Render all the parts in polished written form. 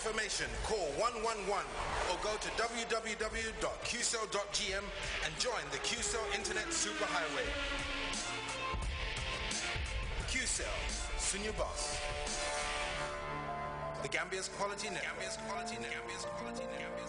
information, call 111 or go to www.qcell.gm and join the QCell Internet Superhighway. QCell, soon your boss. The Gambia's Quality Network. Gambia's Quality Network. Gambia's Quality Network.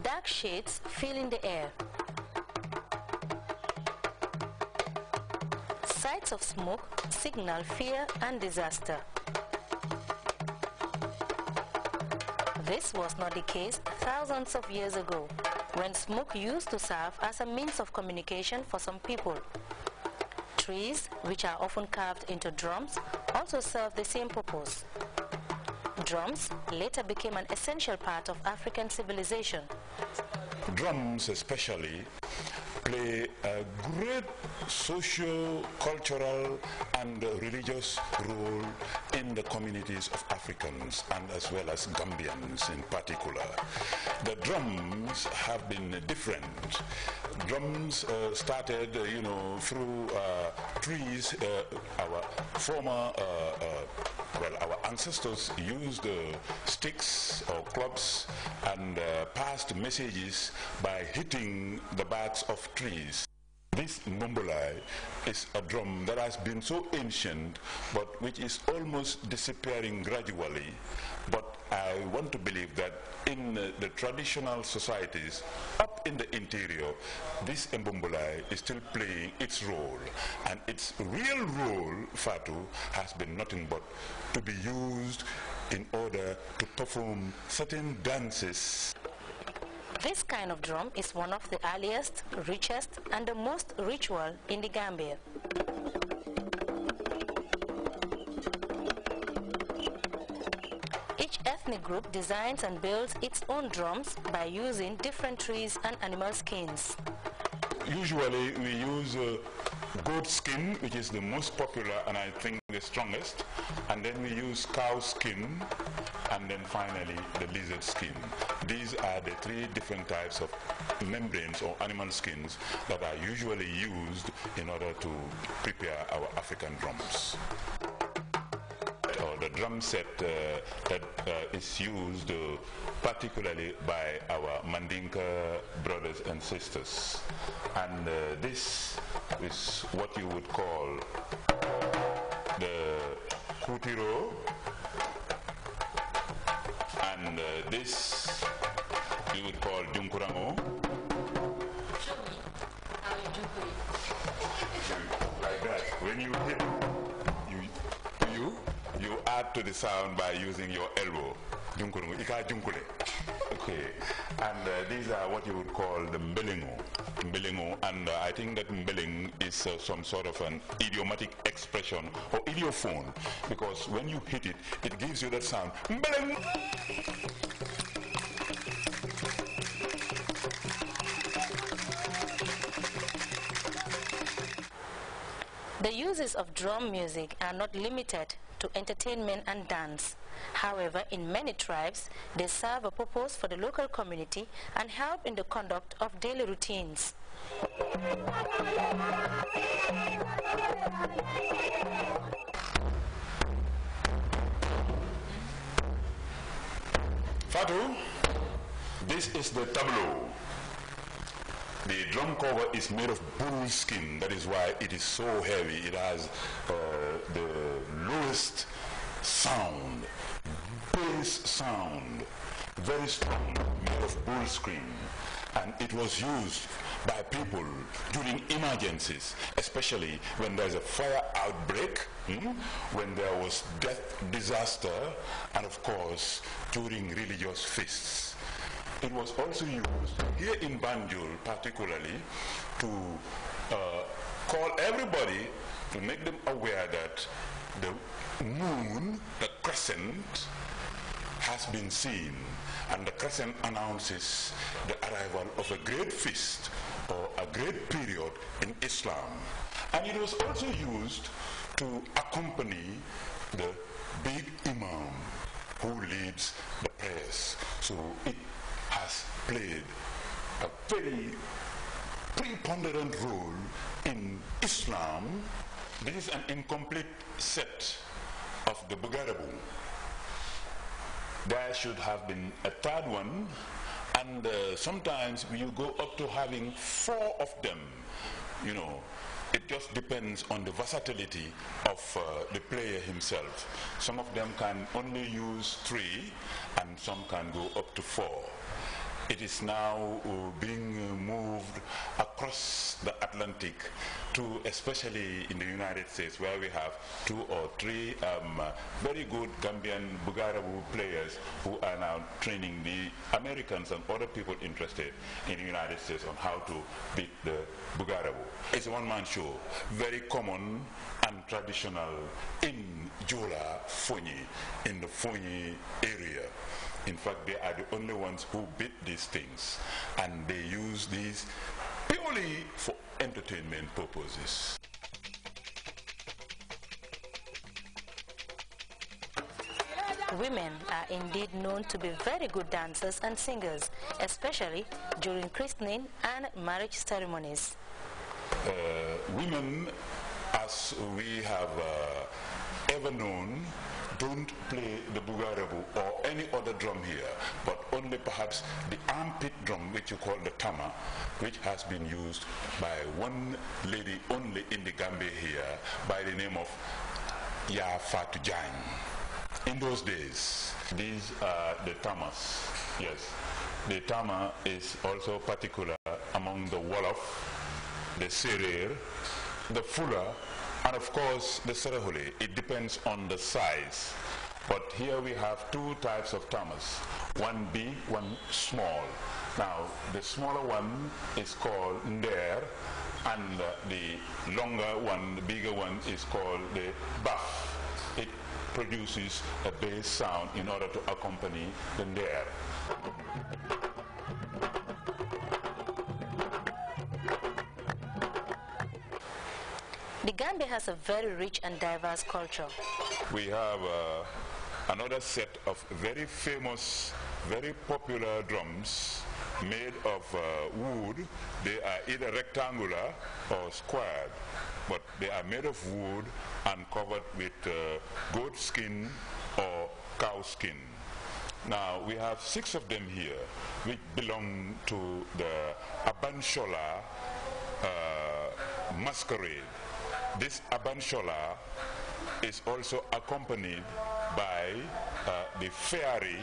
Dark shades fill in the air. Sights of smoke signal fear and disaster. This was not the case thousands of years ago, when smoke used to serve as a means of communication for some people. Trees, which are often carved into drums, also serve the same purpose. Drums later became an essential part of African civilization. Drums especially play a great social, cultural and religious role in the communities of Africans and as well as Gambians in particular. The drums have been different. Drums started, through trees. Our former our ancestors used sticks or clubs and passed messages by hitting the barks of trees. This mbombulai is a drum that has been so ancient, but which is almost disappearing gradually. But I want to believe that in the traditional societies up in the interior, this mbombulai is still playing its role. And its real role, Fatu, has been nothing but to be used in order to perform certain dances. This kind of drum is one of the earliest, richest, and the most ritual in the Gambia. Each ethnic group designs and builds its own drums by using different trees and animal skins. Usually we use goat skin, which is the most popular and I think the strongest, and then we use cow skin, and then finally the lizard skin. These are the three different types of membranes or animal skins that are usually used in order to prepare our African drums. The drum set that is used particularly by our Mandinka brothers and sisters. And this is what you would call the kutiro, And this we would call Junkurango. Show me how you junkuri. Like that. When you hit, you add to the sound by using your elbow. Junkurango. Ika junkule. Okay. And these are what you would call the mbelengo. Mbelengo, and I think that mbeleng is some sort of an idiomatic expression or idiophone, because when you hit it, it gives you that sound. Mbeleng. The uses of drum music are not limited to entertainment and dance. However, in many tribes, they serve a purpose for the local community and help in the conduct of daily routines. Fatu, this is the tableau. The drum cover is made of bull skin. That is why it is so heavy. It has the lowest sound, bass sound, very strong, made of bull skin. And it was used by people during emergencies, especially when there's a fire outbreak, when there was death, disaster, and of course during religious feasts. It was also used here in Banjul particularly to call everybody, to make them aware that the moon, the crescent, has been seen, and the crescent announces the arrival of a great feast or a great period in Islam. And it was also used to accompany the big imam who leads the prayers. So it has played a very preponderant role in Islam. This is an incomplete set of the Bugarabu. There should have been a third one, and sometimes you go up to having 4 of them. You know, it just depends on the versatility of the player himself. Some of them can only use 3, and some can go up to 4. It is now being moved across the Atlantic to, especially in the United States, where we have 2 or 3 very good Gambian Bugarabu players who are now training the Americans and other people interested in the United States on how to beat the Bugarabu. It's a one-man show, very common and traditional in Jola, Fonyi, in the Fonyi area. In fact, they are the only ones who beat these things, and they use these purely for entertainment purposes. Women are indeed known to be very good dancers and singers, especially during christening and marriage ceremonies. Women, as we have ever known, don't play the Bugarabu or any other drum here, but only perhaps the armpit drum, which you call the tama, which has been used by one lady only in the Gambia here by the name of Ya Fatu Jang. In those days, these are the tamas. Yes, the tama is also particular among the Wolof, the Serer, the Fula, and of course the Serahule. It depends on the size. But here we have 2 types of tamas, one big, one small. Now the smaller one is called Nder, and the longer one, the bigger one, is called the Buff. It produces a bass sound in order to accompany the Nder. The Gambia has a very rich and diverse culture. We have another set of very famous, very popular drums made of wood. They are either rectangular or squared, but they are made of wood and covered with goat skin or cow skin. Now we have 6 of them here, which belong to the Abanshola masquerade. This Abanshola is also accompanied by the fairy